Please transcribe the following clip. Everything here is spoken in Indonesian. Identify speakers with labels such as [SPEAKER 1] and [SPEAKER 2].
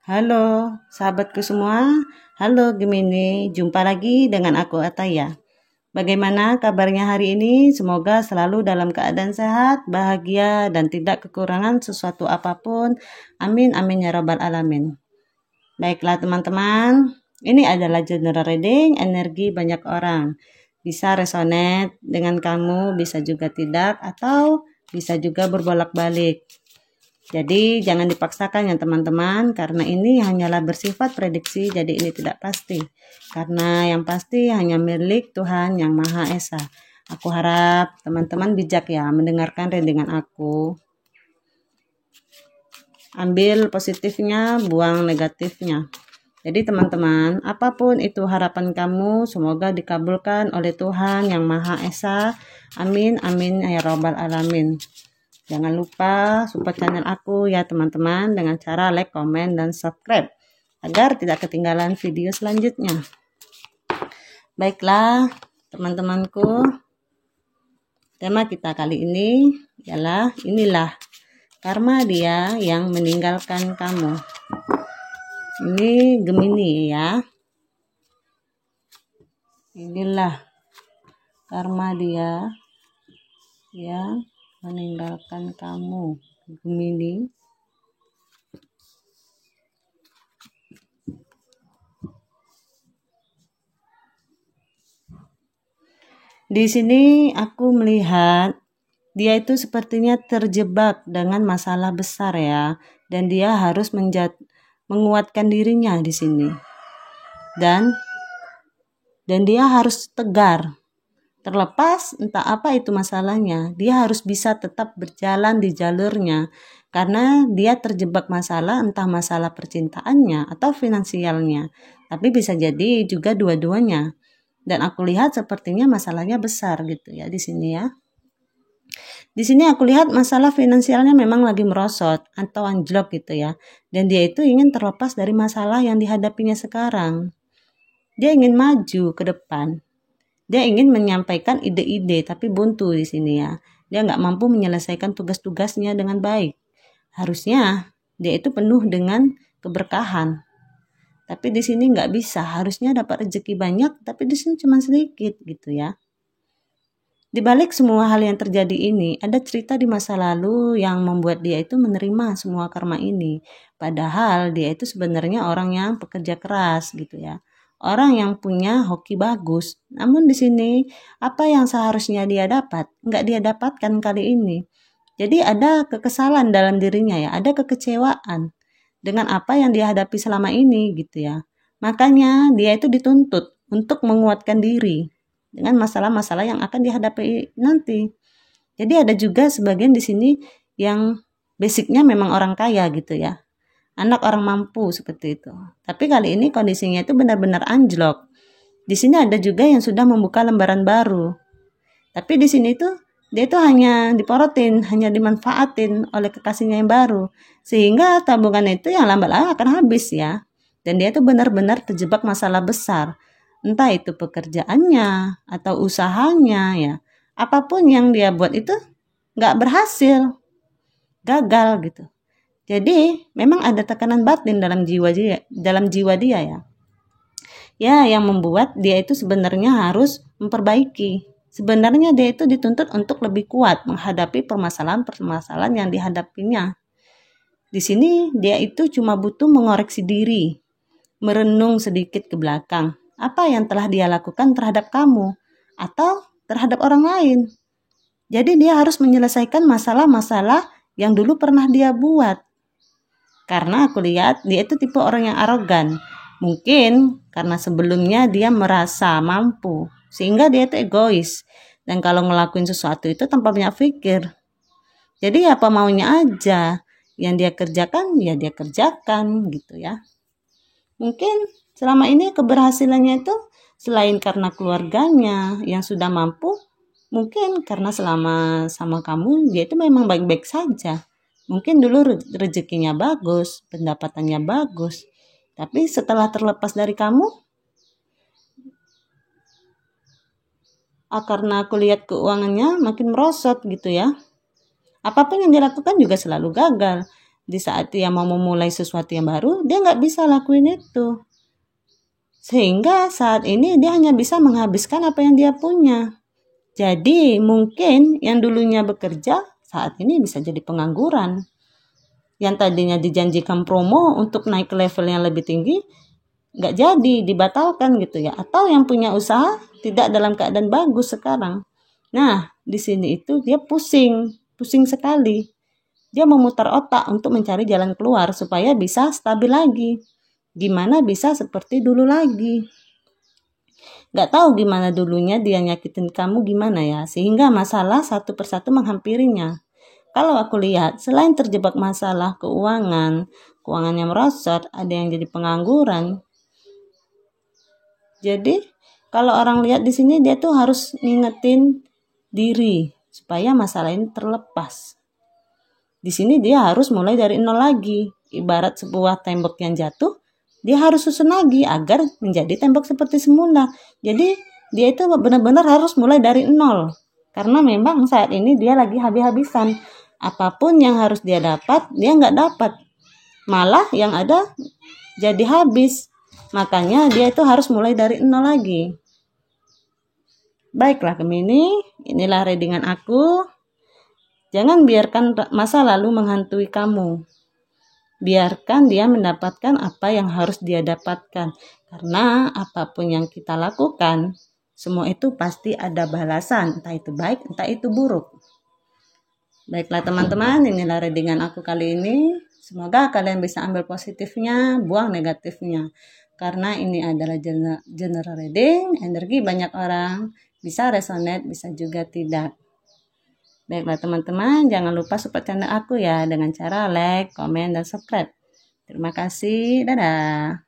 [SPEAKER 1] Halo, sahabatku semua. Halo Gemini, jumpa lagi dengan aku Ataya. Bagaimana kabarnya hari ini? Semoga selalu dalam keadaan sehat, bahagia, dan tidak kekurangan sesuatu apapun. Amin, amin ya rabbal alamin. Baiklah teman-teman, ini adalah general reading energi banyak orang. Bisa resonate dengan kamu, bisa juga tidak, atau bisa juga berbolak-balik. Jadi jangan dipaksakan ya teman-teman, karena ini hanyalah bersifat prediksi, jadi ini tidak pasti. Karena yang pasti hanya milik Tuhan Yang Maha Esa. Aku harap teman-teman bijak ya mendengarkan readingan aku. Ambil positifnya, buang negatifnya. Jadi teman-teman, apapun itu harapan kamu, semoga dikabulkan oleh Tuhan Yang Maha Esa. Amin, amin ya rabbal alamin. Jangan lupa support channel aku ya teman-teman dengan cara like, komen, dan subscribe agar tidak ketinggalan video selanjutnya. Baiklah teman-temanku, tema kita kali ini ialah inilah karma dia yang meninggalkan kamu. Ini Gemini ya. Inilah karma dia yang meninggalkan kamu, Gemini. Di sini aku melihat dia itu sepertinya terjebak dengan masalah besar ya, dan dia harus menguatkan dirinya di sini. Dan dia harus tegar. Terlepas entah apa itu masalahnya, dia harus bisa tetap berjalan di jalurnya karena dia terjebak masalah, entah masalah percintaannya atau finansialnya. Tapi bisa jadi juga dua-duanya. Dan aku lihat sepertinya masalahnya besar gitu ya di sini ya. Di sini aku lihat masalah finansialnya memang lagi merosot atau anjlok gitu ya. Dan dia itu ingin terlepas dari masalah yang dihadapinya sekarang. Dia ingin maju ke depan. Dia ingin menyampaikan ide-ide tapi buntu di sini ya. Dia nggak mampu menyelesaikan tugas-tugasnya dengan baik. Harusnya dia itu penuh dengan keberkahan. Tapi di sini nggak bisa. Harusnya dapat rezeki banyak, tapi di sini cuma sedikit gitu ya. Di balik semua hal yang terjadi ini, ada cerita di masa lalu yang membuat dia itu menerima semua karma ini. Padahal dia itu sebenarnya orang yang pekerja keras gitu ya. Orang yang punya hoki bagus. Namun di sini, apa yang seharusnya dia dapat, nggak dia dapatkan kali ini. Jadi ada kekesalan dalam dirinya ya, ada kekecewaan dengan apa yang dia hadapi selama ini gitu ya. Makanya dia itu dituntut untuk menguatkan diri dengan masalah-masalah yang akan dihadapi nanti. Jadi ada juga sebagian di sini yang basicnya memang orang kaya gitu ya. Anak orang mampu seperti itu. Tapi kali ini kondisinya itu benar-benar anjlok. Di sini ada juga yang sudah membuka lembaran baru. Tapi di sini tuh dia itu hanya diporotin, hanya dimanfaatin oleh kekasihnya yang baru. Sehingga tabungan itu yang lambat-lambat akan habis ya. Dan dia itu benar-benar terjebak masalah besar. Entah itu pekerjaannya atau usahanya ya. Apapun yang dia buat itu nggak berhasil. Gagal gitu. Jadi memang ada tekanan batin dalam jiwa dia ya. Ya, yang membuat dia itu sebenarnya harus memperbaiki. Sebenarnya dia itu dituntut untuk lebih kuat menghadapi permasalahan-permasalahan yang dihadapinya. Di sini dia itu cuma butuh mengoreksi diri, merenung sedikit ke belakang. Apa yang telah dia lakukan terhadap kamu atau terhadap orang lain. Jadi dia harus menyelesaikan masalah-masalah yang dulu pernah dia buat. Karena aku lihat dia itu tipe orang yang arogan. Mungkin karena sebelumnya dia merasa mampu, sehingga dia itu egois. Dan kalau ngelakuin sesuatu itu tanpa banyak pikir. Jadi apa maunya aja. Yang dia kerjakan, ya dia kerjakan gitu ya. Mungkin selama ini keberhasilannya itu selain karena keluarganya yang sudah mampu, mungkin karena selama sama kamu dia itu memang baik-baik saja. Mungkin dulu rezekinya bagus, pendapatannya bagus. Tapi setelah terlepas dari kamu, karena aku lihat keuangannya makin merosot gitu ya. Apapun yang dilakukan juga selalu gagal. di saat dia mau memulai sesuatu yang baru, dia nggak bisa lakuin itu. Sehingga saat ini dia hanya bisa menghabiskan apa yang dia punya. Jadi mungkin yang dulunya bekerja saat ini bisa jadi pengangguran. Yang tadinya dijanjikan promo untuk naik ke level yang lebih tinggi, nggak jadi, dibatalkan gitu ya. Atau yang punya usaha tidak dalam keadaan bagus sekarang. Nah, di sini itu dia pusing sekali. Dia memutar otak untuk mencari jalan keluar supaya bisa stabil lagi. Gimana bisa seperti dulu lagi. Gak tahu gimana dulunya dia nyakitin kamu gimana ya, sehingga masalah satu persatu menghampirinya. Kalau aku lihat, selain terjebak masalah keuangannya merosot, ada yang jadi pengangguran. Jadi, kalau orang lihat di sini dia tuh harus ngingetin diri supaya masalah ini terlepas. Di sini dia harus mulai dari nol lagi. Ibarat sebuah tembok yang jatuh, dia harus susun lagi agar menjadi tembok seperti semula. Jadi dia itu benar-benar harus mulai dari nol. Karena memang saat ini dia lagi habis-habisan. Apapun yang harus dia dapat, dia nggak dapat. Malah yang ada jadi habis. Makanya dia itu harus mulai dari nol lagi. Baiklah Gemini, inilah readingan aku. Jangan biarkan masa lalu menghantui kamu. Biarkan dia mendapatkan apa yang harus dia dapatkan. Karena apapun yang kita lakukan, semua itu pasti ada balasan. Entah itu baik, entah itu buruk. Baiklah teman-teman, inilah readingan aku kali ini. Semoga kalian bisa ambil positifnya, buang negatifnya. Karena ini adalah general reading, energi banyak orang. Bisa resonate, bisa juga tidak. Baiklah teman-teman, jangan lupa support channel aku ya dengan cara like, komen, dan subscribe. Terima kasih, dadah.